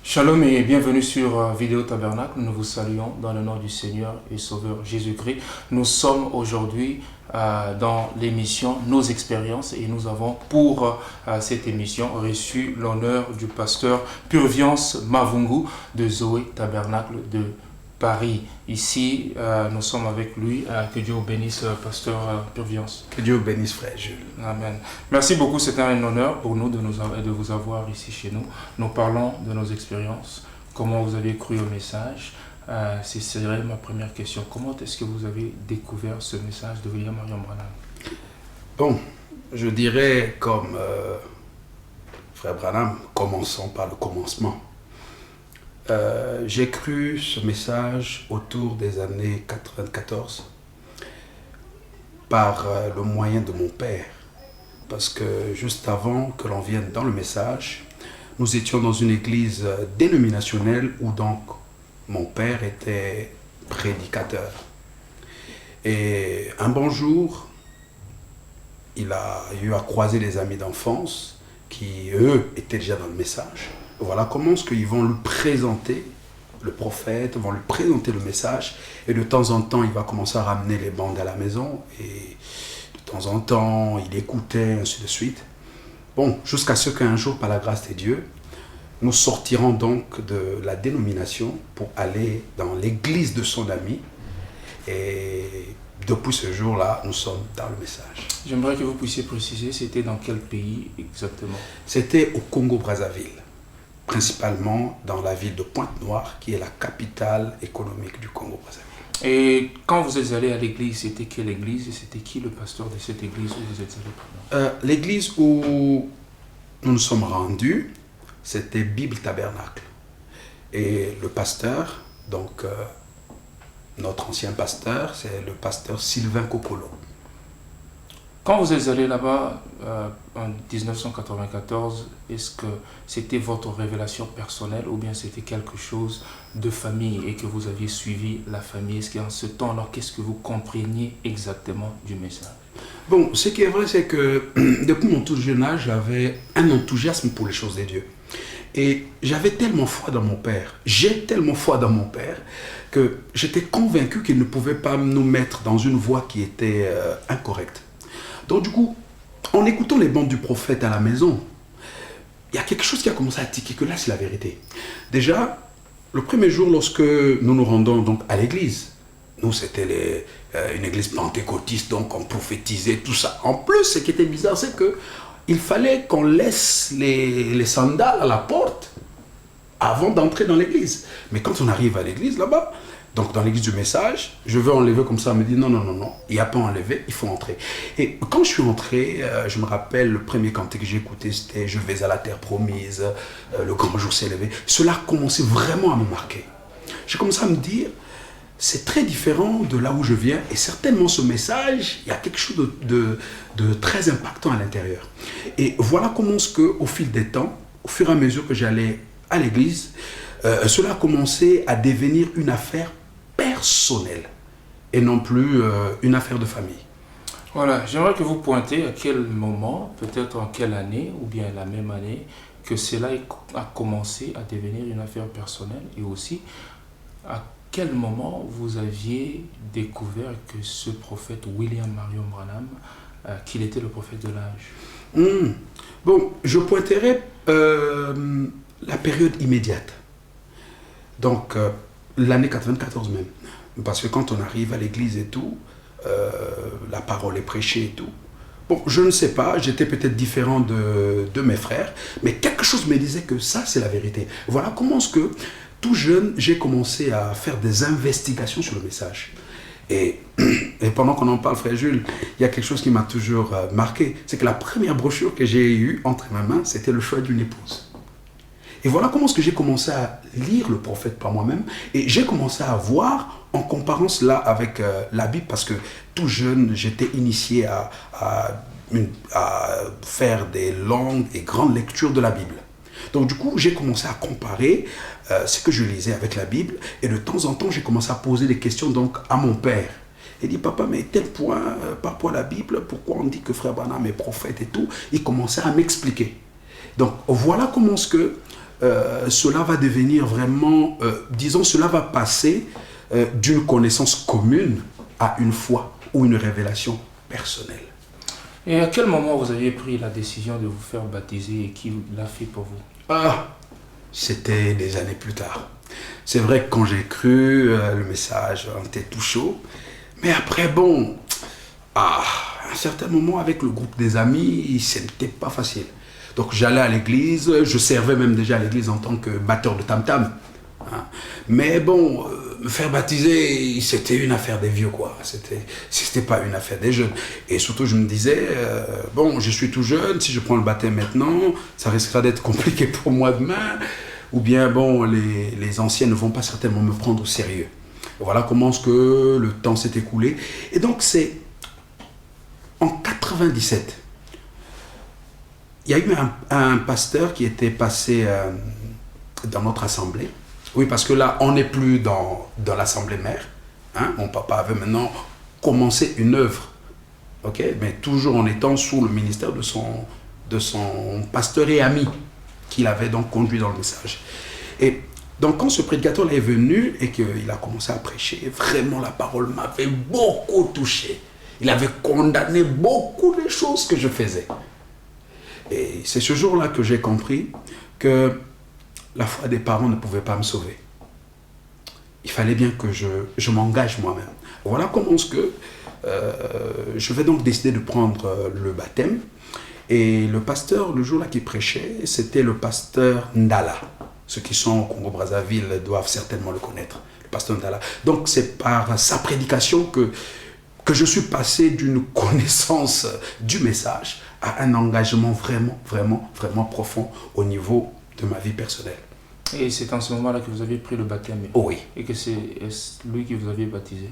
Shalom et bienvenue sur Vidéo Tabernacle. Nous vous saluons dans le nom du Seigneur et Sauveur Jésus-Christ. Nous sommes aujourd'hui dans l'émission Nos expériences et nous avons pour cette émission reçu l'honneur du pasteur Purviance Mavungu de Zoé Tabernacle de Paris. Ici, nous sommes avec lui. Que Dieu bénisse, pasteur Purviance. Que Dieu bénisse, frère Jules. Amen. Merci beaucoup, c'est un honneur pour nous de vous avoir ici chez nous. Nous parlons de nos expériences, comment vous avez cru au message. Ce serait ma première question. Comment est-ce que vous avez découvert ce message de William Marion Branham? Bon, je dirais comme frère Branham, commençons par le commencement. J'ai cru ce message autour des années 94 par le moyen de mon père. Parce que juste avant que l'on vienne dans le message, nous étions dans une église dénominationnelle où donc mon père était prédicateur. Et un bon jour, il a eu à croiser des amis d'enfance qui, eux, étaient déjà dans le message. Voilà comment est-ce qu'ils vont lui présenter le prophète, vont lui présenter le message. Et de temps en temps, il va commencer à ramener les bandes à la maison. Et de temps en temps, il écoutait, ainsi de suite. Bon, jusqu'à ce qu'un jour, par la grâce de Dieu, nous sortirons donc de la dénomination pour aller dans l'église de son ami. Et depuis ce jour-là, nous sommes dans le message. J'aimerais que vous puissiez préciser, c'était dans quel pays exactement? C'était au Congo-Brazzaville. Principalement dans la ville de Pointe-Noire, qui est la capitale économique du Congo-Brazzaville. Et quand vous êtes allé à l'église, c'était quelle église et c'était qui le pasteur de cette église où vous êtes allé? L'église où nous nous sommes rendus, c'était Bible Tabernacle. Et le pasteur, donc notre ancien pasteur, c'est le pasteur Sylvain Kokolo. Quand vous êtes allé là-bas en 1994, est-ce que c'était votre révélation personnelle ou bien c'était quelque chose de famille et que vous aviez suivi la famille? Est-ce qu'en ce temps-là, qu'est-ce que vous compreniez exactement du message? Bon, ce qui est vrai, c'est que depuis mon tout jeune âge, j'avais un enthousiasme pour les choses de Dieu. Et j'avais tellement foi dans mon père, j'ai tellement foi dans mon père, que j'étais convaincu qu'il ne pouvait pas nous mettre dans une voie qui était incorrecte. Donc du coup, en écoutant les bandes du prophète à la maison, il y a quelque chose qui a commencé à tiquer, que là c'est la vérité. Déjà, le premier jour lorsque nous nous rendons donc à l'église, nous c'était une église pentecôtiste, donc on prophétisait tout ça. En plus, ce qui était bizarre, c'est qu'il fallait qu'on laisse les sandales à la porte avant d'entrer dans l'église. Mais quand on arrive à l'église là-bas, donc dans l'église du message, je veux enlever comme ça, on me dit non, il n'y a pas à enlever, il faut entrer. Et quand je suis entré, je me rappelle le premier cantique que j'ai écouté, c'était Je vais à la terre promise, le grand jour s'est levé. Cela a commencé vraiment à me marquer. J'ai commencé à me dire, c'est très différent de là où je viens et certainement ce message, il y a quelque chose de très impactant à l'intérieur. Et voilà comment au fil des temps, au fur et à mesure que j'allais à l'église, cela a commencé à devenir une affaire personnelle et non plus une affaire de famille. Voilà, j'aimerais que vous pointez à quel moment, peut-être en quelle année ou bien la même année, que cela a commencé à devenir une affaire personnelle et aussi à quel moment vous aviez découvert que ce prophète William Marion Branham, qu'il était le prophète de l'âge? Bon, je pointerai la période immédiate. Donc, l'année 94 même. Parce que quand on arrive à l'église et tout, la parole est prêchée et tout. Bon, je ne sais pas, j'étais peut-être différent de mes frères, mais quelque chose me disait que ça, c'est la vérité. Voilà comment est-ce que, tout jeune, j'ai commencé à faire des investigations sur le message. Et, et pendant qu'on en parle, frère Jules, il y a quelque chose qui m'a toujours marqué. C'est que la première brochure que j'ai eue entre mes mains, c'était le choix d'une épouse. Et voilà comment est-ce que j'ai commencé à lire le prophète par moi-même. Et j'ai commencé à voir, en comparant cela avec la Bible, parce que tout jeune, j'étais initié à faire des longues et grandes lectures de la Bible. Donc du coup, j'ai commencé à comparer ce que je lisais avec la Bible. Et de temps en temps, j'ai commencé à poser des questions donc, à mon père. Il dit, papa, mais tel point, par rapport à la Bible, pourquoi on dit que frère Branham est prophète et tout? Il commençait à m'expliquer. Donc voilà comment est-ce que cela va devenir vraiment, disons, cela va passer d'une connaissance commune à une foi ou une révélation personnelle. Et à quel moment vous aviez pris la décision de vous faire baptiser et qui l'a fait pour vous? Ah, c'était des années plus tard. C'est vrai que quand j'ai cru, le message était tout chaud. Mais après, bon, à un certain moment, avec le groupe des amis, ce n'était pas facile. Donc j'allais à l'église, je servais même déjà à l'église en tant que batteur de tam-tam. Hein. Mais bon, me faire baptiser, c'était une affaire des vieux, quoi. C'était pas une affaire des jeunes. Et surtout, je me disais, bon, je suis tout jeune, si je prends le baptême maintenant, ça risquera d'être compliqué pour moi demain. Ou bien, bon, les anciens ne vont pas certainement me prendre au sérieux. Voilà comment est-ce que le temps s'est écoulé. Et donc, c'est en 97. Il y a eu un pasteur qui était passé dans notre assemblée. Oui, parce que là, on n'est plus dans l'assemblée mère. Hein? Mon papa avait maintenant commencé une œuvre. Okay? Mais toujours en étant sous le ministère de son pasteur et ami, qu'il avait donc conduit dans le message. Et donc, quand ce prédicateur est venu et qu'il a commencé à prêcher, vraiment la parole m'avait beaucoup touché. Il avait condamné beaucoup de choses que je faisais. Et c'est ce jour-là que j'ai compris que la foi des parents ne pouvait pas me sauver. Il fallait bien que je m'engage moi-même. Voilà comment est-ce que je vais donc décider de prendre le baptême. Et le pasteur, le jour-là qui prêchait, c'était le pasteur Ndala. Ceux qui sont au Congo-Brazzaville doivent certainement le connaître, le pasteur Ndala. Donc c'est par sa prédication que je suis passé d'une connaissance du message à un engagement vraiment, vraiment, vraiment profond au niveau de ma vie personnelle. Et c'est en ce moment-là que vous avez pris le baptême? Oui. Et que c'est lui qui vous avait baptisé?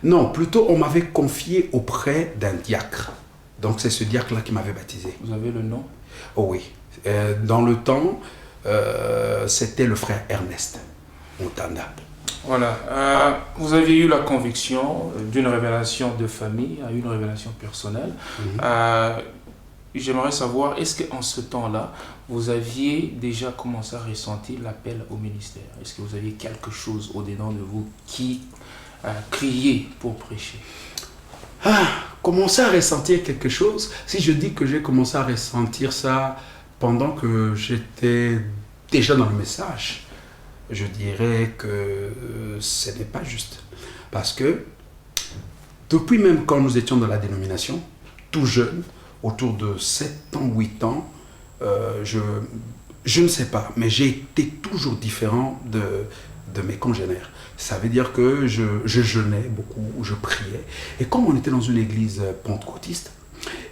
Non, plutôt on m'avait confié auprès d'un diacre. Donc c'est ce diacre-là qui m'avait baptisé. Vous avez le nom? Oh oui. Dans le temps, c'était le frère Ernest Moutanda. Voilà. Vous aviez eu la conviction d'une révélation de famille à une révélation personnelle. J'aimerais savoir, est-ce qu'en ce temps-là, vous aviez déjà commencé à ressentir l'appel au ministère? Est-ce que vous aviez quelque chose au-dedans de vous qui criait pour prêcher? Commencer à ressentir quelque chose. Si je dis que j'ai commencé à ressentir ça pendant que j'étais déjà dans le message, je dirais que ce n'est pas juste. Parce que depuis même quand nous étions dans la dénomination, tout jeune, autour de 7 ans, 8 ans, je ne sais pas, mais j'ai été toujours différent de mes congénères. Ça veut dire que je jeûnais beaucoup, je priais. Et comme on était dans une église pentecôtiste,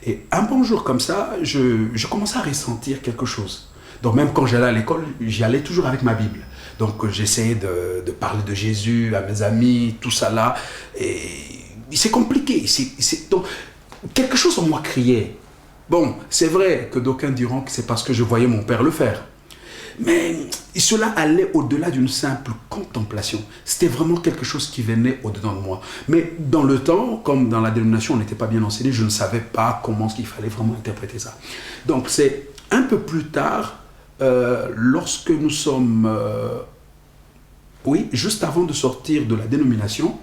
et un bon jour comme ça, je commençais à ressentir quelque chose. Donc même quand j'allais à l'école, j'y allais toujours avec ma Bible. Donc j'essayais de parler de Jésus à mes amis, tout ça là. Et c'est compliqué. Donc quelque chose en moi criait. Bon, c'est vrai que d'aucuns diront que c'est parce que je voyais mon père le faire. Mais cela allait au-delà d'une simple contemplation. C'était vraiment quelque chose qui venait au-dedans de moi. Mais dans le temps, comme dans la dénomination, on n'était pas bien enseigné, je ne savais pas comment il fallait vraiment interpréter ça. Donc c'est un peu plus tard, lorsque nous sommes... juste avant de sortir de la dénomination,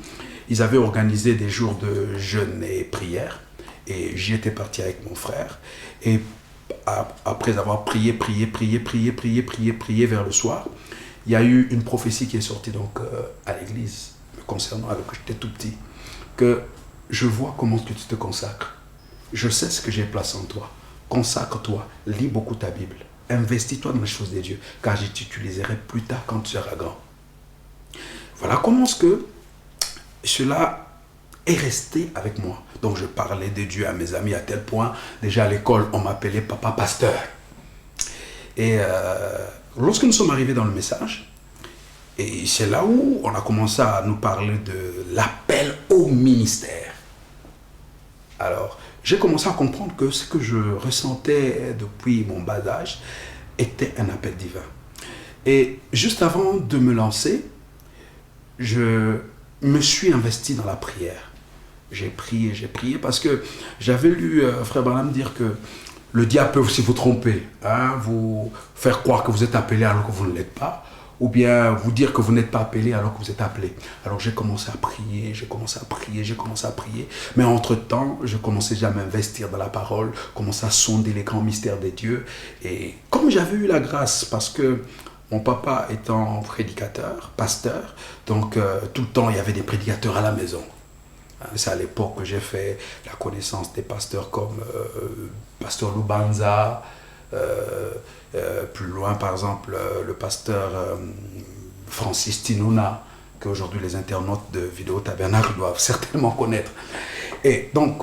ils avaient organisé des jours de jeûne et prière. Et j'y étais parti avec mon frère. Et après avoir prié vers le soir, il y a eu une prophétie qui est sortie donc à l'église, me concernant alors que j'étais tout petit, que je vois comment que tu te consacres. Je sais ce que j'ai placé en toi. Consacre-toi, lis beaucoup ta Bible, investis-toi dans les choses de Dieu, car je t'utiliserai plus tard quand tu seras grand. Voilà comment est-ce que cela est resté avec moi. Donc je parlais de Dieu à mes amis à tel point, déjà à l'école, on m'appelait papa pasteur. Et lorsque nous sommes arrivés dans le message, et c'est là où on a commencé à nous parler de l'appel au ministère. Alors, j'ai commencé à comprendre que ce que je ressentais depuis mon bas âge était un appel divin. Et juste avant de me lancer, je me suis investi dans la prière. J'ai prié parce que j'avais lu Frère Branham dire que le diable peut aussi vous tromper, hein, vous faire croire que vous êtes appelé alors que vous ne l'êtes pas, ou bien vous dire que vous n'êtes pas appelé alors que vous êtes appelé. Alors j'ai commencé à prier, j'ai commencé à prier, mais entre-temps, je commençais déjà à m'investir dans la parole, commençais à sonder les grands mystères des dieux, et comme j'avais eu la grâce, parce que mon papa étant prédicateur, pasteur, donc tout le temps il y avait des prédicateurs à la maison. C'est à l'époque que j'ai fait la connaissance des pasteurs comme pasteur Lubanza, plus loin par exemple le pasteur Francis Tinouna, qu'aujourd'hui les internautes de Vidéo Tabernacle doivent certainement connaître. Et donc,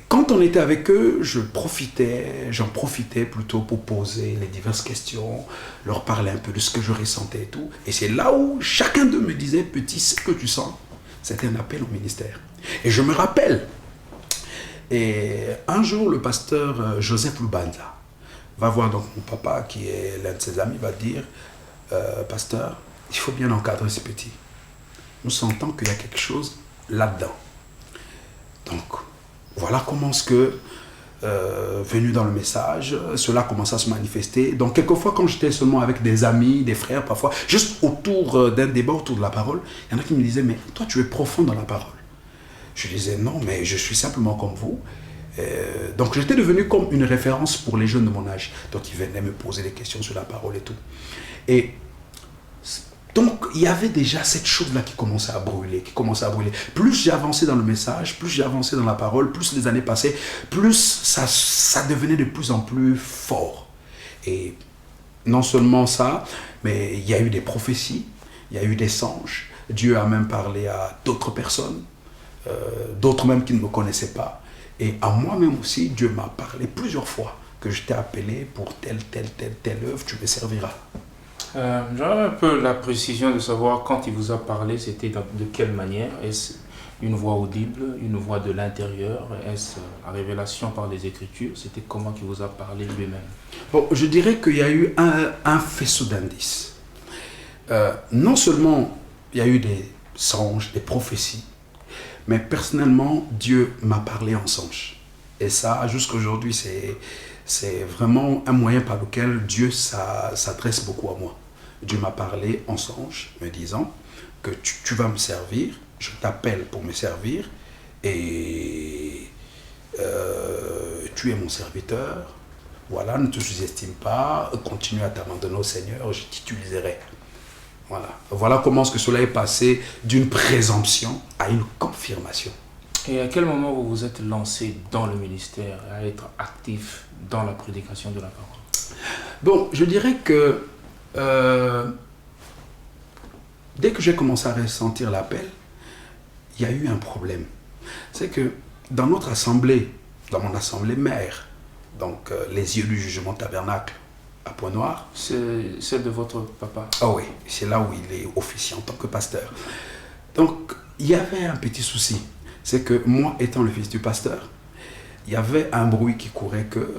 quand on était avec eux, j'en profitais plutôt pour poser les diverses questions, leur parler un peu de ce que je ressentais et tout. Et c'est là où chacun d'eux me disait, petit, ce que tu sens, c'était un appel au ministère. Et je me rappelle, et un jour, le pasteur Joseph Lubanza va voir donc mon papa, qui est l'un de ses amis, va dire, pasteur, il faut bien encadrer ce petit. Nous sentons qu'il y a quelque chose là-dedans. Donc, voilà comment est-ce que, venu dans le message, cela commence à se manifester. Donc, quelquefois, quand j'étais seulement avec des amis, des frères, parfois, juste autour d'un débat, autour de la parole, il y en a qui me disaient, mais toi, tu es profond dans la parole. Je disais, non, mais je suis simplement comme vous. Donc, j'étais devenu comme une référence pour les jeunes de mon âge. Donc, ils venaient me poser des questions sur la parole et tout. Et donc, il y avait déjà cette chose-là qui commençait à brûler, Plus j'ai avancé dans le message, plus j'ai avancé dans la parole, plus les années passaient, plus ça devenait de plus en plus fort. Et non seulement ça, mais il y a eu des prophéties, il y a eu des songes. Dieu a même parlé à d'autres personnes, d'autres même qui ne me connaissaient pas. Et à moi-même aussi, Dieu m'a parlé plusieurs fois que je t'ai appelé pour telle œuvre, tu me serviras. J'aurais un peu la précision de savoir quand il vous a parlé, c'était de quelle manière. Est-ce une voix audible, une voix de l'intérieur? Est-ce la révélation par les Écritures? C'était comment il vous a parlé lui-même? Bon, je dirais qu'il y a eu un faisceau d'indices. Non seulement il y a eu des songes, des prophéties, mais personnellement, Dieu m'a parlé en songe. Et ça, jusqu'à aujourd'hui, c'est vraiment un moyen par lequel Dieu s'adresse beaucoup à moi. Dieu m'a parlé en songe, me disant que tu vas me servir, je t'appelle pour me servir, et tu es mon serviteur. Voilà, ne te sous-estime pas, continue à t'abandonner au Seigneur, je t'utiliserai. Voilà comment est-ce que cela est passé d'une présomption à une confirmation. Et à quel moment vous vous êtes lancé dans le ministère, à être actif dans la prédication de la parole? Bon, je dirais que dès que j'ai commencé à ressentir l'appel, il y a eu un problème. C'est que dans notre assemblée, dans mon assemblée mère, donc les yeux du jugement tabernacle à Pointe-Noire. C'est celle de votre papa? Ah oui, c'est là où il est officier en tant que pasteur. Donc, il y avait un petit souci. C'est que moi, étant le fils du pasteur, il y avait un bruit qui courait que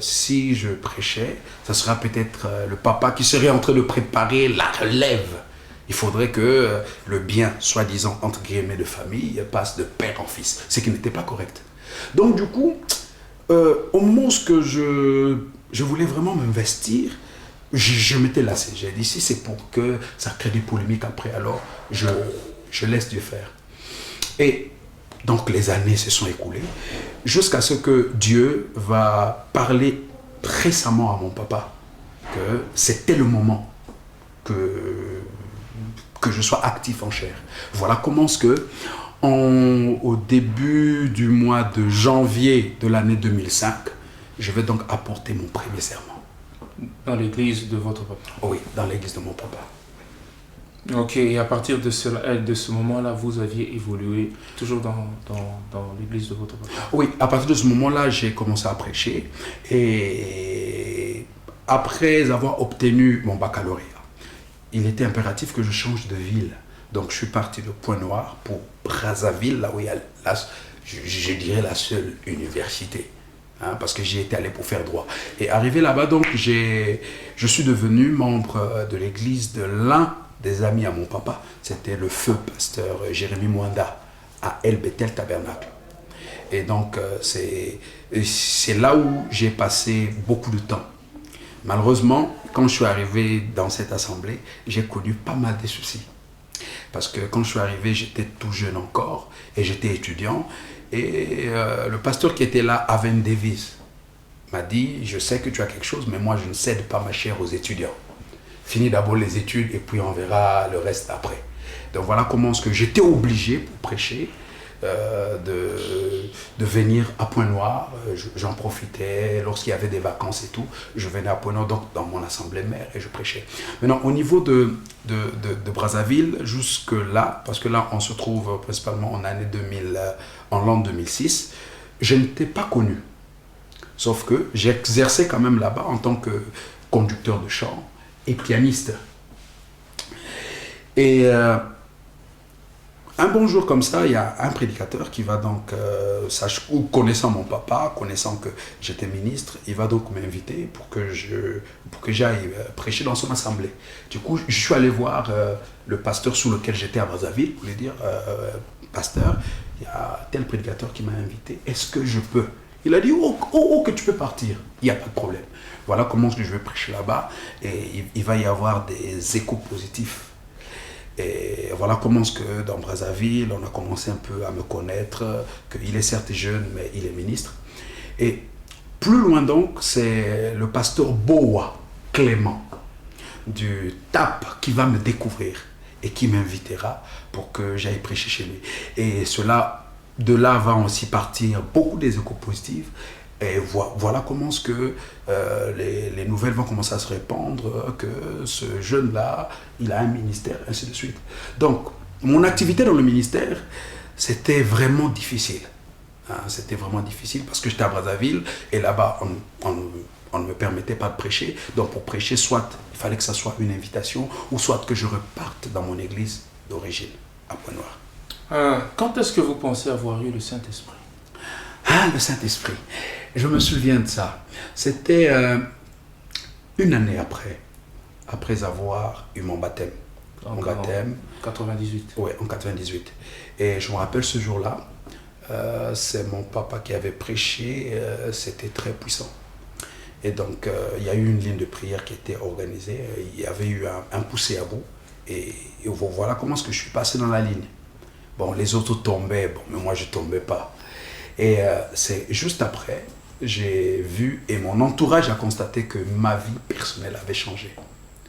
si je prêchais, ça sera peut-être le papa qui serait en train de préparer la relève. Il faudrait que le bien, soi-disant, entre guillemets, de famille, passe de père en fils, ce qui n'était pas correct. Donc du coup, au moment où je voulais vraiment m'investir, je m'étais lassé. J'ai dit, si c'est pour que ça crée des polémiques après, alors je laisse Dieu faire. Et donc les années se sont écoulées jusqu'à ce que Dieu va parler récemment à mon papa que c'était le moment que je sois actif en chair. Voilà comment est-ce que au début du mois de janvier de l'année 2005, je vais donc apporter mon premier serment. Dans l'église de votre papa? Oui, dans l'église de mon papa. Ok, et à partir de de ce moment-là, vous aviez évolué toujours dans l'église de votre papa. Oui, à partir de ce moment-là, j'ai commencé à prêcher. Et après avoir obtenu mon baccalauréat, il était impératif que je change de ville. Donc je suis parti de Pointe-Noire pour Brazzaville, là où il y a, je dirais, la seule université. Hein, parce que j'y étais allé pour faire droit. Et arrivé là-bas, donc, je suis devenu membre de l'église de l'un des amis à mon papa. C'était le feu pasteur Jérémy Mwanda à El Bethel Tabernacle. Et donc, c'est là où j'ai passé beaucoup de temps. Malheureusement, quand je suis arrivé dans cette assemblée, j'ai connu pas mal de soucis. Parce que quand je suis arrivé, j'étais tout jeune encore et j'étais étudiant. Et le pasteur qui était là, Aven Davis, m'a dit, je sais que tu as quelque chose, mais moi je ne cède pas ma chair aux étudiants. Finis d'abord les études et puis on verra le reste après. Donc voilà comment est-ce que j'étais obligé pour prêcher de venir à Pointe-Noire. J'en profitais lorsqu'il y avait des vacances et tout. Je venais à Pointe-Noire, donc dans mon assemblée mère, et je prêchais. Maintenant, au niveau de Brazzaville, jusque là, parce que là, on se trouve principalement en année 2000, en l'an 2006, je n'étais pas connu. Sauf que j'exerçais quand même là-bas en tant que conducteur de chant et pianiste. Et un bon jour comme ça, il y a un prédicateur qui va donc, connaissant mon papa, connaissant que j'étais ministre, il va donc m'inviter pour que j'aille prêcher dans son assemblée. Du coup, je suis allé voir le pasteur sous lequel j'étais à Brazzaville pour lui dire, pasteur, il y a tel prédicateur qui m'a invité, est-ce que je peux? Il a dit, oh, que tu peux partir, il n'y a pas de problème. Voilà comment je vais prêcher là-bas et il va y avoir des échos positifs. Et voilà comment est-ce que dans Brazzaville, on a commencé un peu à me connaître, qu'il est certes jeune, mais il est ministre. Et plus loin donc, c'est le pasteur Boa Clément du TAP qui va me découvrir et qui m'invitera pour que j'aille prêcher chez lui. Et de là va aussi partir beaucoup des échos positifs. Et voilà comment est-ce que les nouvelles vont commencer à se répandre, que ce jeune-là, il a un ministère, ainsi de suite. Donc, mon activité dans le ministère, c'était vraiment difficile. Hein, c'était vraiment difficile parce que j'étais à Brazzaville et là-bas, on ne me permettait pas de prêcher. Donc, pour prêcher, soit il fallait que ça soit une invitation ou soit que je reparte dans mon église d'origine, à Pointe-Noire. Quand est-ce que vous pensez avoir eu le Saint-Esprit? Ah, le Saint-Esprit. Je me souviens de ça. C'était une année après avoir eu mon baptême. Mon baptême. En 98. Oui, en 98. Et je me rappelle ce jour-là, c'est mon papa qui avait prêché, c'était très puissant. Et donc, il y a eu une ligne de prière qui était organisée, il y avait eu un poussé à bout. Et voilà comment est-ce que je suis passé dans la ligne. Bon, les autres tombaient, bon, mais moi je ne tombais pas. Et c'est juste après, j'ai vu et mon entourage a constaté que ma vie personnelle avait changé.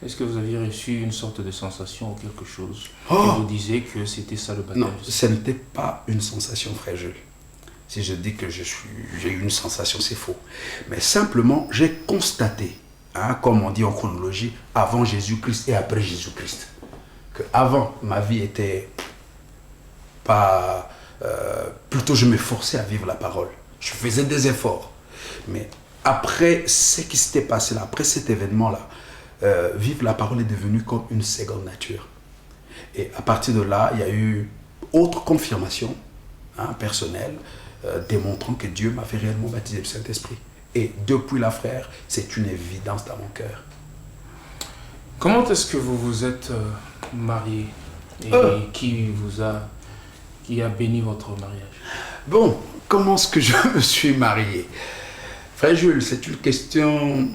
Est-ce que vous aviez reçu une sorte de sensation ou quelque chose qui vous disait que c'était ça le baptême? Non, ce n'était pas une sensation, frère Jules. Si je dis que j'ai eu une sensation, c'est faux. Mais simplement, j'ai constaté, hein, comme on dit en chronologie, avant Jésus-Christ et après Jésus-Christ, que avant ma vie était pas... plutôt je m'efforçais à vivre la parole. Je faisais des efforts. Mais après ce qui s'était passé là, après cet événement-là, vivre la parole est devenu comme une seconde nature. Et à partir de là, il y a eu autre confirmation personnelle démontrant que Dieu m'avait réellement baptisé du Saint-Esprit. Et depuis là, frère, c'est une évidence dans mon cœur. Comment est-ce que vous vous êtes marié et qui a béni votre mariage? Bon, comment est-ce que je me suis marié? Frère Jules, c'est une question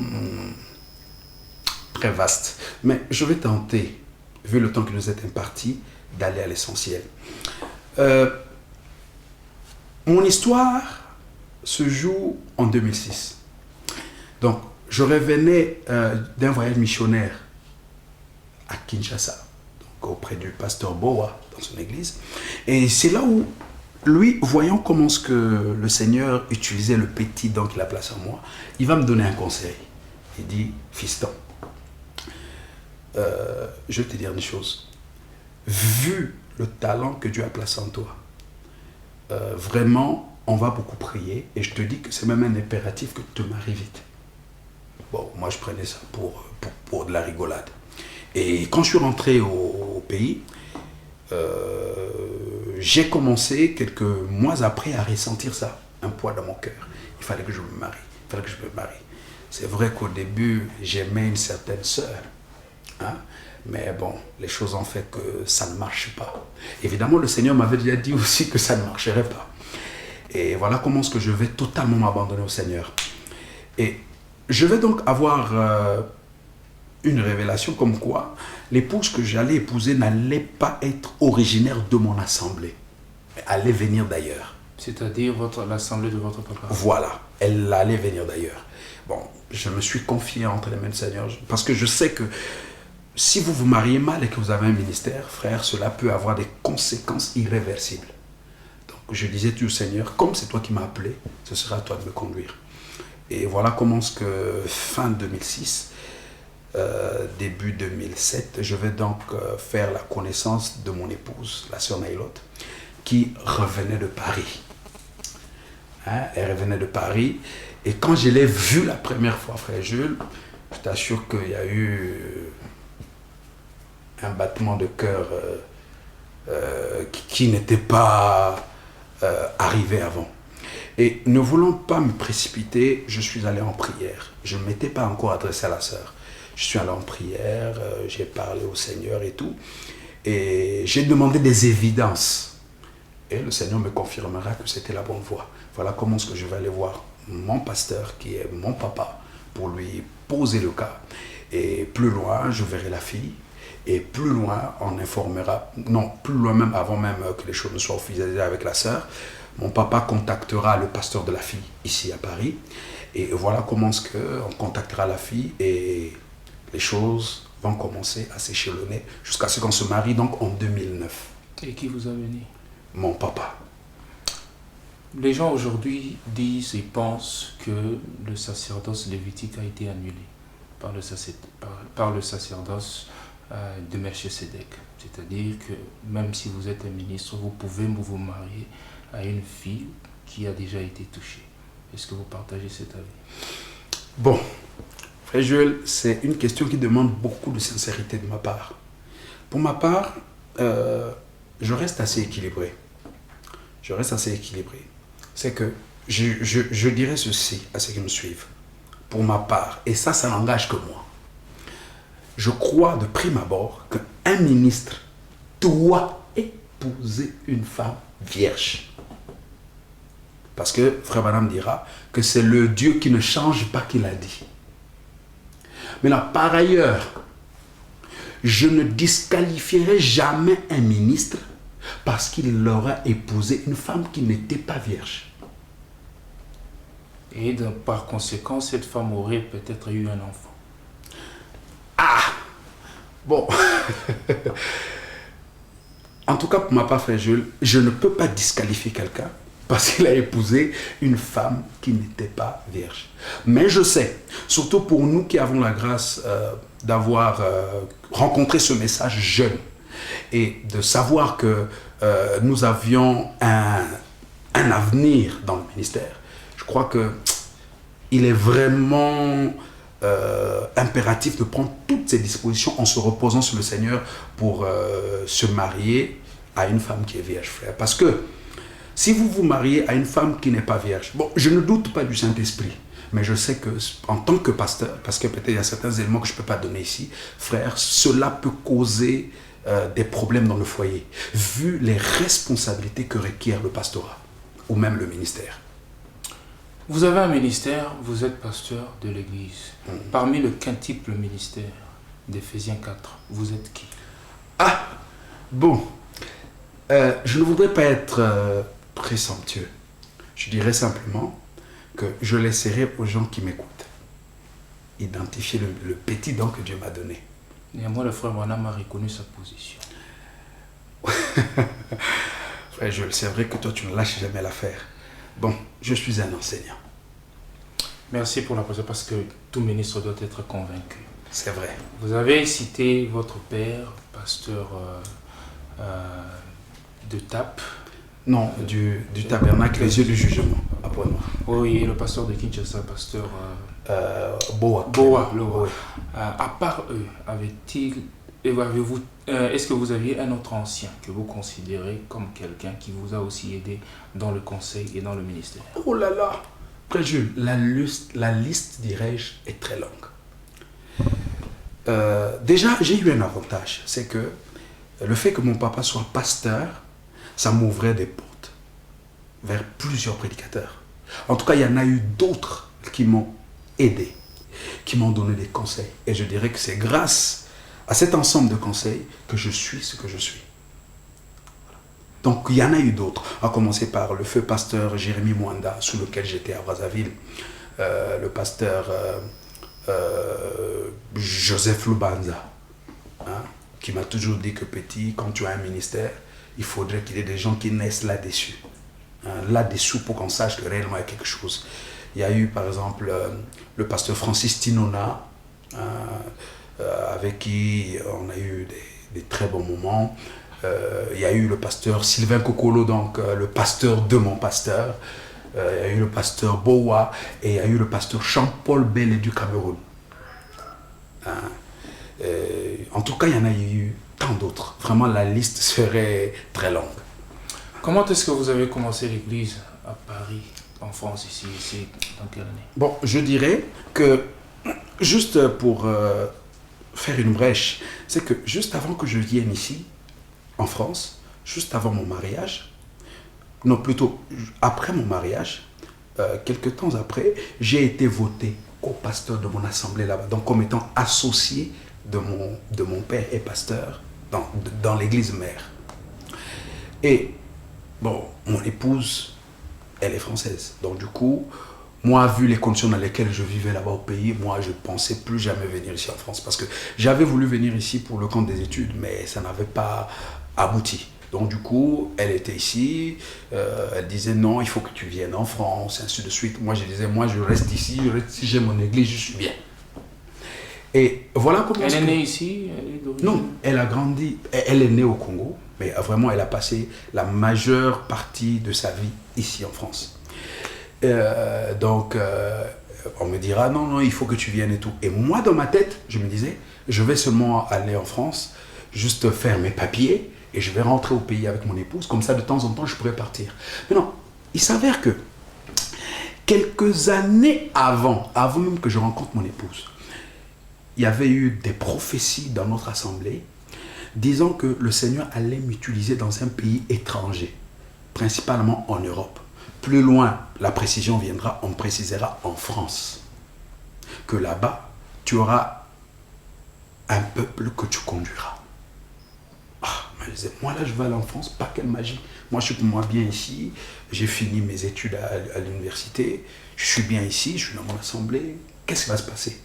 très vaste. Mais je vais tenter, vu le temps qui nous est imparti, d'aller à l'essentiel. Mon histoire se joue en 2006. Donc, je revenais d'un voyage missionnaire à Kinshasa, donc auprès du pasteur Boa, dans son église. Et c'est là où, lui, voyant comment ce que le Seigneur utilisait le petit don qu'il a placé en moi, il va me donner un conseil. Il dit, fiston, je vais te dire une chose. vu le talent que Dieu a placé en toi, vraiment, on va beaucoup prier. Et je te dis que c'est même un impératif que tu te maries vite. Bon, moi, je prenais ça pour de la rigolade. Et quand je suis rentré au pays, j'ai commencé quelques mois après à ressentir ça, un poids dans mon cœur. Il fallait que je me marie. Il fallait que je me marie. C'est vrai qu'au début, j'aimais une certaine sœur. Hein? Mais bon, les choses ont fait que ça ne marche pas. Évidemment, le Seigneur m'avait déjà dit aussi que ça ne marcherait pas. Et voilà comment est-ce que je vais totalement m'abandonner au Seigneur. Et je vais donc avoir une révélation comme quoi l'épouse que j'allais épouser n'allait pas être originaire de mon assemblée, mais allait venir d'ailleurs. C'est-à-dire l'assemblée de votre papa. Voilà, elle allait venir d'ailleurs. Bon, je me suis confié entre les mains du Seigneur parce que je sais que si vous vous mariez mal et que vous avez un ministère, frère, cela peut avoir des conséquences irréversibles. Donc je disais au Seigneur, comme c'est toi qui m'as appelé, ce sera à toi de me conduire. Et voilà comment ce que fin 2006, début 2007, je vais donc faire la connaissance de mon épouse, la sœur Naïlote, qui revenait de Paris. Hein, elle revenait de Paris. Et quand je l'ai vue la première fois, frère Jules, je t'assure qu'il y a eu un battement de cœur qui n'était pas arrivé avant. Et ne voulant pas me précipiter, je suis allé en prière. Je ne m'étais pas encore adressé à la sœur. Je suis allé en prière, j'ai parlé au Seigneur et tout. Et j'ai demandé des évidences. Et le Seigneur me confirmera que c'était la bonne voie. Voilà comment est-ce que je vais aller voir mon pasteur, qui est mon papa, pour lui poser le cas. Et plus loin, je verrai la fille. Et plus loin, on informera, non, plus loin même, avant même que les choses ne soient officialisées avec la sœur, mon papa contactera le pasteur de la fille, ici à Paris. Et voilà comment est-ce qu'on contactera la fille et les choses vont commencer à s'échelonner jusqu'à ce qu'on se marie donc en 2009. Et qui vous a venu? Mon papa. Les gens aujourd'hui disent et pensent que le sacerdoce lévitique a été annulé par le sacerdoce de Melchisedec. C'est-à-dire que même si vous êtes un ministre, vous pouvez vous marier à une fille qui a déjà été touchée. Est-ce que vous partagez cet avis? Bon, frère Joël, c'est une question qui demande beaucoup de sincérité de ma part. Pour ma part, je reste assez équilibré. Je reste assez équilibré. C'est que je dirais ceci à ceux qui me suivent. Pour ma part, et ça n'engage que moi. Je crois de prime abord qu'un ministre doit épouser une femme vierge. Parce que frère Branham dira que c'est le Dieu qui ne change pas qui l'a dit. Maintenant, par ailleurs, je ne disqualifierai jamais un ministre parce qu'il aura épousé une femme qui n'était pas vierge. Et donc, par conséquent, cette femme aurait peut-être eu un enfant. Ah! Bon. En tout cas, pour ma part, frère Jules, je ne peux pas disqualifier quelqu'un parce qu'il a épousé une femme qui n'était pas vierge. Mais je sais, surtout pour nous qui avons la grâce d'avoir rencontré ce message jeune et de savoir que nous avions un avenir dans le ministère, je crois qu'il est vraiment impératif de prendre toutes ces dispositions en se reposant sur le Seigneur pour se marier à une femme qui est vierge, frère. Parce que si vous vous mariez à une femme qui n'est pas vierge, bon, je ne doute pas du Saint-Esprit, mais je sais que en tant que pasteur, parce que peut-être il y a certains éléments que je ne peux pas donner ici, frère, cela peut causer des problèmes dans le foyer, vu les responsabilités que requiert le pastorat, ou même le ministère. Vous avez un ministère, vous êtes pasteur de l'église. Parmi le quintuple ministère d'Éphésiens 4, vous êtes qui? Ah, bon, je ne voudrais pas être présomptueux. Je dirais simplement que je laisserai aux gens qui m'écoutent identifier le petit don que Dieu m'a donné. Néanmoins, le frère Branham a reconnu sa position. Frère Jules, c'est vrai que toi, tu ne lâches jamais l'affaire. Bon, je suis un enseignant. Merci pour la position, parce que tout ministre doit être convaincu. C'est vrai. Vous avez cité votre père, pasteur de TAP. Non, du tabernacle, les yeux du jugement, à Pointe-Noire. Oui, et le pasteur de Kinshasa, pasteur Boa. Boa. Oui. À part eux, est-ce que vous aviez un autre ancien que vous considérez comme quelqu'un qui vous a aussi aidé dans le conseil et dans le ministère? Oh là là, Frère Jules, la liste, dirais-je, est très longue. Déjà, j'ai eu un avantage, c'est que le fait que mon papa soit pasteur, ça m'ouvrait des portes vers plusieurs prédicateurs. En tout cas, il y en a eu d'autres qui m'ont aidé, qui m'ont donné des conseils. Et je dirais que c'est grâce à cet ensemble de conseils que je suis ce que je suis. Donc, il y en a eu d'autres, à commencer par le feu pasteur Jérémy Mwanda, sous lequel j'étais à Brazzaville, le pasteur Joseph Lubanza, hein, qui m'a toujours dit que petit, quand tu as un ministère, il faudrait qu'il y ait des gens qui naissent là-dessus. Hein, là-dessous pour qu'on sache que réellement il y a quelque chose. Il y a eu par exemple le pasteur Francis Tinona, avec qui on a eu des très bons moments. Il y a eu le pasteur Sylvain Kokolo, donc le pasteur de mon pasteur. Il y a eu le pasteur Boa et il y a eu le pasteur Jean-Paul Bellé du Cameroun. Hein, en tout cas, il y en a eu tant d'autres. Vraiment, la liste serait très longue. Comment est-ce que vous avez commencé l'église à Paris, en France, ici, dans quelle année? Bon, je dirais que, juste pour faire une brèche, c'est que juste avant que je vienne ici, en France, juste avant mon mariage, non, plutôt après mon mariage, quelques temps après, j'ai été voté co-pasteur de mon assemblée là-bas, donc comme étant associé de mon père et pasteur dans l'église mère. Et bon, mon épouse, elle est française. Donc du coup, moi, vu les conditions dans lesquelles je vivais là-bas au pays, moi, je ne pensais plus jamais venir ici en France. Parce que j'avais voulu venir ici pour le compte des études, mais ça n'avait pas abouti. Donc du coup, elle était ici, elle disait non, il faut que tu viennes en France, et ainsi de suite. Moi, je disais, moi, je reste ici, j'ai mon église, je suis bien. Et voilà comment... Elle est née ici? Non, elle a grandi, elle est née au Congo, mais vraiment, elle a passé la majeure partie de sa vie ici en France. Donc, on me dira, non, non, il faut que tu viennes et tout. Et moi, dans ma tête, je me disais, je vais seulement aller en France, juste faire mes papiers, et je vais rentrer au pays avec mon épouse, comme ça, de temps en temps, je pourrais partir. Mais non, il s'avère que quelques années avant même que je rencontre mon épouse, il y avait eu des prophéties dans notre assemblée disant que le Seigneur allait m'utiliser dans un pays étranger, principalement en Europe. Plus loin, la précision viendra, on précisera en France. Que là-bas, tu auras un peuple que tu conduiras. Ah, mais je disais, moi là, je vais aller en France, pas quelle magie. Moi, je suis pour moi bien ici, j'ai fini mes études à l'université, je suis bien ici, je suis dans mon assemblée, qu'est-ce qui va se passer?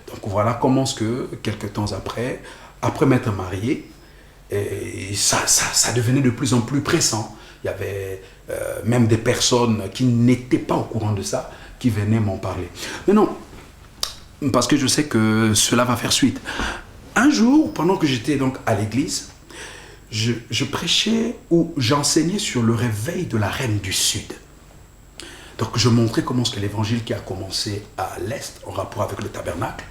Donc voilà comment est-ce que, quelques temps après m'être marié, et ça devenait de plus en plus pressant. Il y avait même des personnes qui n'étaient pas au courant de ça, qui venaient m'en parler. Mais non, parce que je sais que cela va faire suite. Un jour, pendant que j'étais donc à l'église, je prêchais ou j'enseignais sur le réveil de la reine du Sud. Donc je montrais comment est-ce que l'évangile qui a commencé à l'Est, en rapport avec le tabernacle,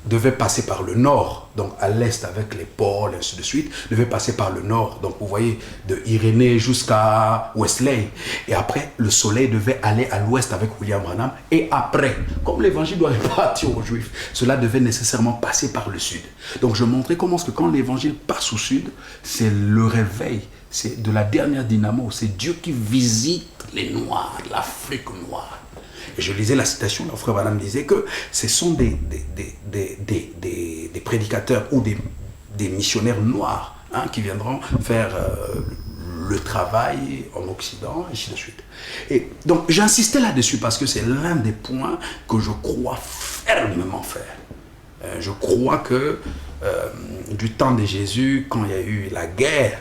devait passer par le nord, donc à l'est avec les pôles, ainsi de suite, devait passer par le nord. Donc vous voyez, de Irénée jusqu'à Wesley. Et après, le soleil devait aller à l'ouest avec William Branham. Et après, comme l'évangile doit répartir aux Juifs, cela devait nécessairement passer par le sud. Donc je montrais comment est-ce que quand l'évangile passe au sud, c'est le réveil, c'est de la dernière dynamo, c'est Dieu qui visite les Noirs, l'Afrique noire. Et je lisais la citation, le frère Branham disait que ce sont des prédicateurs ou des missionnaires noirs qui viendront faire le travail en Occident, et ainsi de suite. Et donc j'insistais là-dessus parce que c'est l'un des points que je crois fermement faire. Je crois que du temps de Jésus, quand il y a eu la guerre,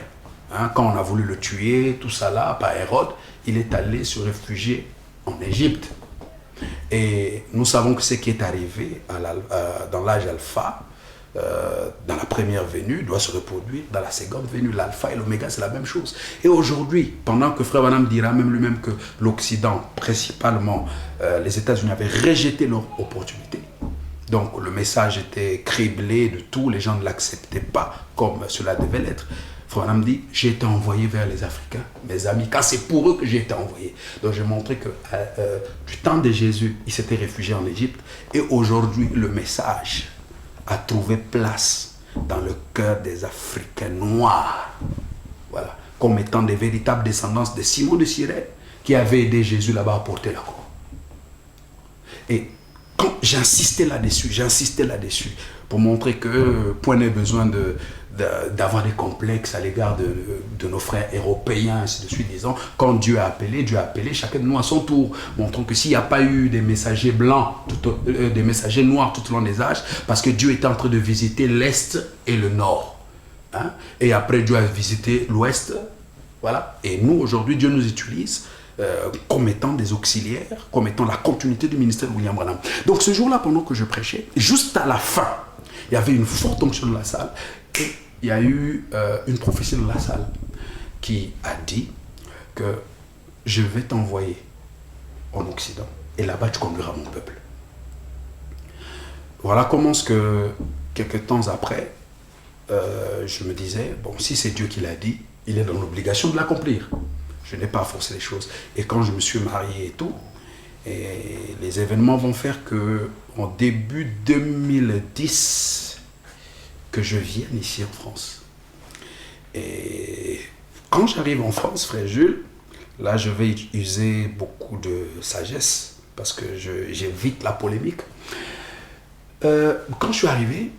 quand on a voulu le tuer, tout ça là, par Hérode, il est allé se réfugier en Égypte. Et nous savons que ce qui est arrivé dans l'âge alpha, dans la première venue doit se reproduire dans la seconde venue. L'alpha et l'oméga, c'est la même chose. Et aujourd'hui, pendant que Frère Branham dira même lui-même que l'Occident, principalement les États-Unis, avaient rejeté leur opportunité, donc le message était criblé de tout, les gens ne l'acceptaient pas comme cela devait l'être. Frère Branham dit, j'ai été envoyé vers les Africains, mes amis, car c'est pour eux que j'ai été envoyé. Donc j'ai montré que du temps de Jésus, il s'était réfugié en Égypte, et aujourd'hui, le message a trouvé place dans le cœur des Africains noirs, voilà, comme étant des véritables descendants de Simon de Cyrène, qui avait aidé Jésus là-bas à porter la croix. Et quand j'insistais là-dessus, pour montrer que point n'est besoin d'avoir des complexes à l'égard de nos frères européens, ainsi de suite, disons, quand Dieu a appelé, chacun de nous à son tour. Montrons que s'il n'y a pas eu des messagers blancs, des messagers noirs tout au long des âges, parce que Dieu était en train de visiter l'Est et le Nord. Hein? Et après, Dieu a visité l'Ouest. Voilà. Et nous, aujourd'hui, Dieu nous utilise comme étant des auxiliaires, comme étant la continuité du ministère de William Branham. Donc ce jour-là, pendant que je prêchais, juste à la fin, il y avait une forte onction dans la salle, et il y a eu une prophétie dans la salle qui a dit que je vais t'envoyer en Occident, et là-bas tu conduiras mon peuple. Voilà comment ce que, quelques temps après, je me disais, bon, si c'est Dieu qui l'a dit, il est dans l'obligation de l'accomplir. Je n'ai pas forcé les choses. Et quand je me suis marié et tout, et les événements vont faire que en début 2010, que je vienne ici en France. Et quand j'arrive en France, frère Jules, là je vais user beaucoup de sagesse parce que j'évite la polémique. Quand je suis arrivé,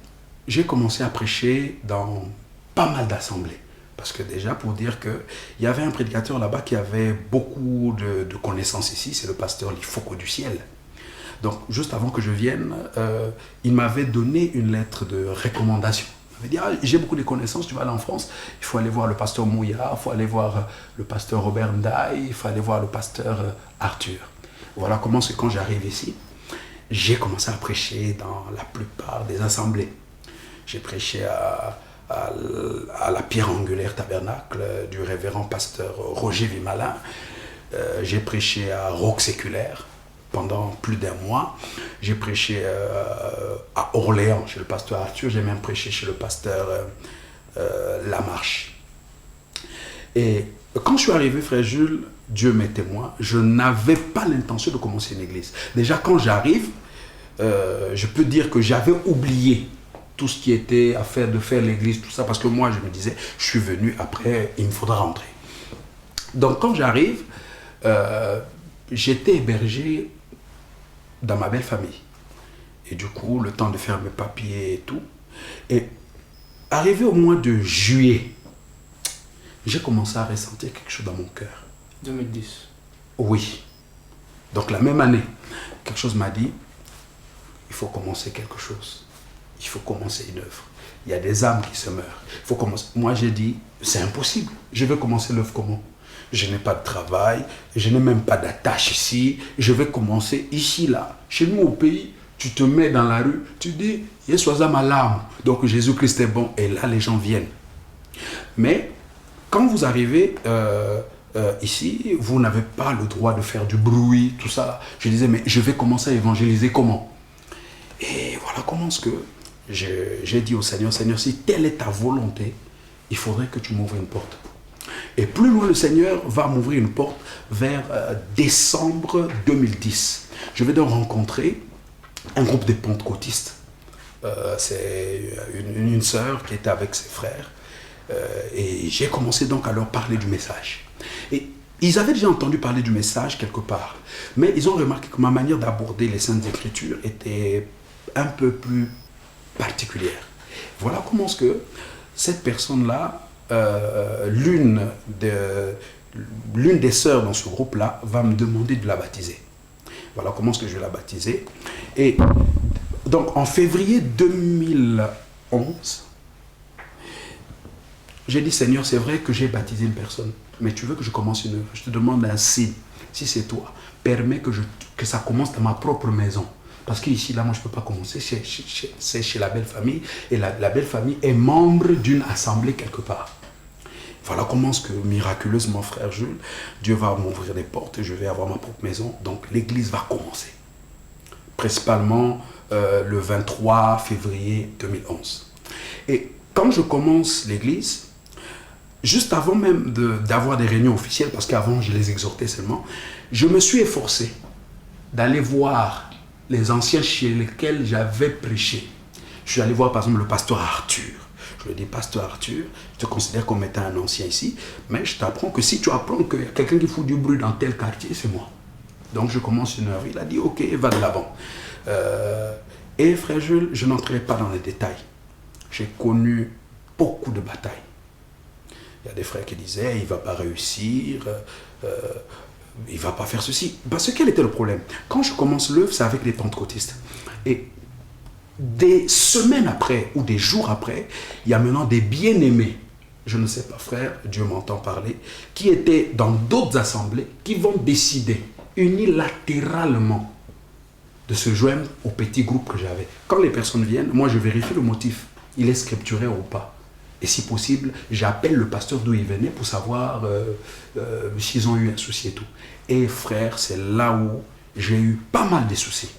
j'ai commencé à prêcher dans pas mal d'assemblées. Parce que déjà, pour dire qu'il y avait un prédicateur là-bas qui avait beaucoup de connaissances ici, c'est le pasteur Lifoko du ciel. Donc, juste avant que je vienne, il m'avait donné une lettre de recommandation. Il m'avait dit, ah, j'ai beaucoup de connaissances, tu vas aller en France, il faut aller voir le pasteur Mouya, il faut aller voir le pasteur Robert Ndaï, il faut aller voir le pasteur Arthur. Voilà comment c'est quand j'arrive ici, j'ai commencé à prêcher dans la plupart des assemblées. J'ai prêché à la pierre angulaire tabernacle du révérend pasteur Roger Vimalin. J'ai prêché à Roc Séculaire pendant plus d'un mois. J'ai prêché à Orléans chez le pasteur Arthur. J'ai même prêché chez le pasteur Lamarche. Et quand je suis arrivé, frère Jules, Dieu m'est témoin, je n'avais pas l'intention de commencer une église. Déjà quand j'arrive, je peux dire que j'avais oublié tout ce qui était à faire, de faire l'église, tout ça, parce que moi, je me disais, je suis venu, après, il me faudra rentrer. Donc, quand j'arrive, j'étais hébergé dans ma belle famille. Et du coup, le temps de faire mes papiers et tout. Et arrivé au mois de juillet, j'ai commencé à ressentir quelque chose dans mon cœur. 2010. Oui. Donc, la même année, quelque chose m'a dit, il faut commencer quelque chose. Il faut commencer une œuvre. Il y a des âmes qui se meurent. Il faut commencer. Moi, j'ai dit, c'est impossible. Je vais commencer l'œuvre comment? Je n'ai pas de travail, je n'ai même pas d'attache ici. Je vais commencer ici, là. Chez nous, au pays, tu te mets dans la rue, tu dis, Yeshua ma l'âme. Donc, Jésus-Christ est bon. Et là, les gens viennent. Mais, quand vous arrivez ici, vous n'avez pas le droit de faire du bruit, tout ça. Je disais, mais je vais commencer à évangéliser comment? Et voilà comment ce que j'ai dit au Seigneur, Seigneur, si telle est ta volonté, il faudrait que tu m'ouvres une porte. Et plus loin, le Seigneur va m'ouvrir une porte vers décembre 2010. Je vais donc rencontrer un groupe de pentecôtistes. C'est une sœur qui était avec ses frères. Et j'ai commencé donc à leur parler du message. Et ils avaient déjà entendu parler du message quelque part. Mais ils ont remarqué que ma manière d'aborder les Saintes Écritures était un peu plus particulière. Voilà comment est-ce que cette personne-là, l'une des sœurs dans ce groupe-là, va me demander de la baptiser. Voilà comment est-ce que je vais la baptiser. Et donc en février 2011, j'ai dit, Seigneur, c'est vrai que j'ai baptisé une personne, mais tu veux que je commence une œuvre. Je te demande un signe si c'est toi, permets que ça commence dans ma propre maison. Parce qu'ici, là, moi, je ne peux pas commencer. C'est chez la belle famille. Et la belle famille est membre d'une assemblée quelque part. Voilà comment est-ce que, miraculeusement, frère Jules, Dieu va m'ouvrir des portes et je vais avoir ma propre maison. Donc, l'église va commencer. Principalement le 23 février 2011. Et quand je commence l'église, juste avant même d'avoir des réunions officielles, parce qu'avant, je les exhortais seulement, je me suis efforcé d'aller voir les anciens chez lesquels j'avais prêché. Je suis allé voir, par exemple, le pasteur Arthur. Je lui ai dit, pasteur Arthur, je te considère comme étant un ancien ici, mais je t'apprends que si tu apprends qu'il y a quelqu'un qui fout du bruit dans tel quartier, c'est moi. Donc je commence une œuvre. Il a dit, ok, va de l'avant. Et frère Jules, je n'entrerai pas dans les détails. J'ai connu beaucoup de batailles. Il y a des frères qui disaient, il ne va pas réussir, il ne va pas faire ceci. Parce que quel était le problème? Quand je commence l'œuvre, c'est avec les pentecôtistes. Et des semaines après ou des jours après, il y a maintenant des bien-aimés, je ne sais pas frère, Dieu m'entend parler, qui étaient dans d'autres assemblées, qui vont décider unilatéralement de se joindre au petit groupe que j'avais. Quand les personnes viennent, moi je vérifie le motif, il est scripturaire ou pas. Et si possible, j'appelle le pasteur d'où il venait pour savoir s'ils ont eu un souci et tout. Et frère, c'est là où j'ai eu pas mal de soucis.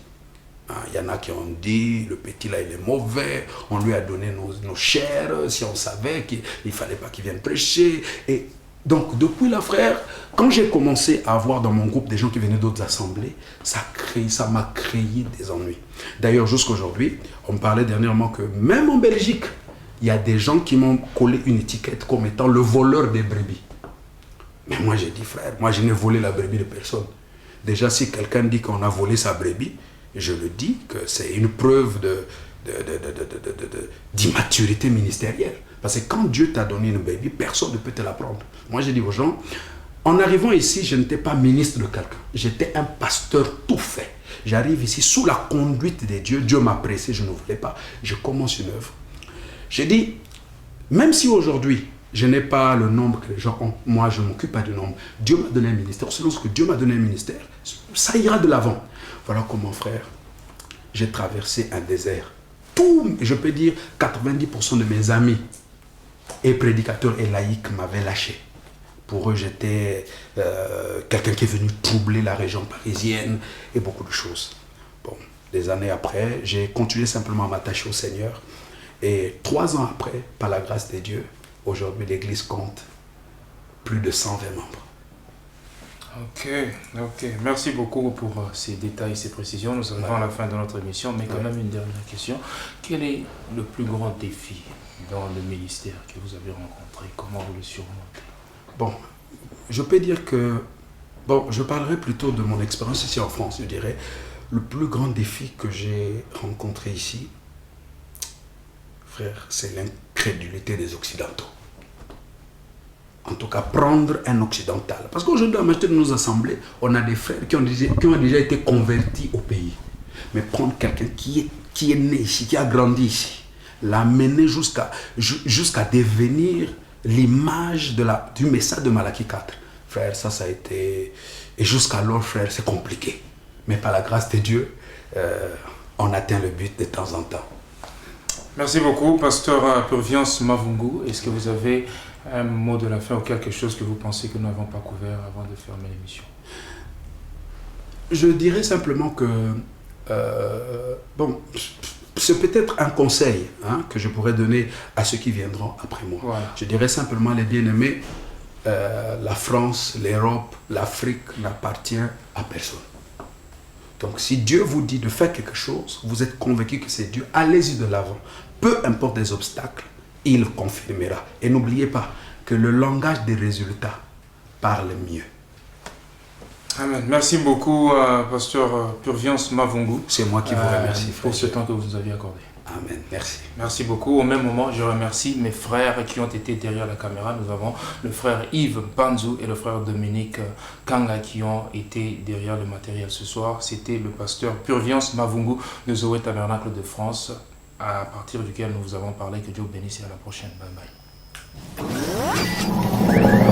Il y en a qui ont dit, le petit là il est mauvais, on lui a donné nos chairs, si on savait qu'il ne fallait pas qu'il vienne prêcher. Et donc depuis là frère, quand j'ai commencé à avoir dans mon groupe des gens qui venaient d'autres assemblées, ça m'a créé des ennuis. D'ailleurs jusqu'à aujourd'hui, on me parlait dernièrement que même en Belgique, il y a des gens qui m'ont collé une étiquette comme étant le voleur des brebis. Mais moi j'ai dit frère, moi je n'ai volé la brebis de personne. Déjà si quelqu'un dit qu'on a volé sa brebis, je le dis que c'est une preuve d'immaturité ministérielle. Parce que quand Dieu t'a donné une brebis, personne ne peut te la prendre. Moi j'ai dit aux gens, en arrivant ici, je n'étais pas ministre de quelqu'un. J'étais un pasteur tout fait. J'arrive ici sous la conduite de Dieu. Dieu m'a pressé, je ne voulais pas. Je commence une œuvre. J'ai dit, même si aujourd'hui, je n'ai pas le nombre que les gens ont, moi je ne m'occupe pas du nombre. Dieu m'a donné un ministère. Selon ce que Dieu m'a donné un ministère, ça ira de l'avant. Voilà comment, frère, j'ai traversé un désert. Tout, je peux dire, 90% de mes amis et prédicateurs et laïcs m'avaient lâché. Pour eux, j'étais quelqu'un qui est venu troubler la région parisienne et beaucoup de choses. Bon, des années après, j'ai continué simplement à m'attacher au Seigneur. Et 3 ans après, par la grâce de Dieu, aujourd'hui, l'Église compte plus de 120 membres. Ok. Merci beaucoup pour ces détails, ces précisions. Nous arrivons à la fin de notre émission, mais quand même une dernière question. Quel est le plus grand défi dans le ministère que vous avez rencontré? Comment vous le surmontez? Bon, je peux dire que... Bon, je parlerai plutôt de mon expérience ici en France, je dirais. Le plus grand défi que j'ai rencontré ici, frère, c'est l'incrédulité des Occidentaux. En tout cas, prendre un occidental. Parce qu'aujourd'hui, à la majorité de nos assemblées, on a des frères qui ont déjà été convertis au pays. Mais prendre quelqu'un qui est né ici, qui a grandi ici, l'amener jusqu'à devenir l'image du message de Malachie 4. Frère, ça a été... Et jusqu'alors, frère, c'est compliqué. Mais par la grâce de Dieu, on atteint le but de temps en temps. Merci beaucoup, pasteur Purviance Mavungu. Est-ce que vous avez un mot de la fin ou quelque chose que vous pensez que nous n'avons pas couvert avant de fermer l'émission? Je dirais simplement que, bon, c'est peut-être un conseil que je pourrais donner à ceux qui viendront après moi. Voilà. Je dirais simplement, les bien-aimés, la France, l'Europe, l'Afrique n'appartient à personne. Donc si Dieu vous dit de faire quelque chose, vous êtes convaincu que c'est Dieu, allez-y de l'avant. Peu importe les obstacles, il confirmera. Et n'oubliez pas que le langage des résultats parle mieux. Amen. Merci beaucoup, pasteur Purviance Mavungu. C'est moi qui vous remercie, frère. Pour ce temps que vous nous avez accordé. Amen. Merci. Merci beaucoup. Au même moment, je remercie mes frères qui ont été derrière la caméra. Nous avons le frère Yves Banzou et le frère Dominique Kanga qui ont été derrière le matériel ce soir. C'était le pasteur Purviance Mavungu de Zoé Tabernacle de France, à partir duquel nous vous avons parlé. Que Dieu bénisse et à la prochaine. Bye bye.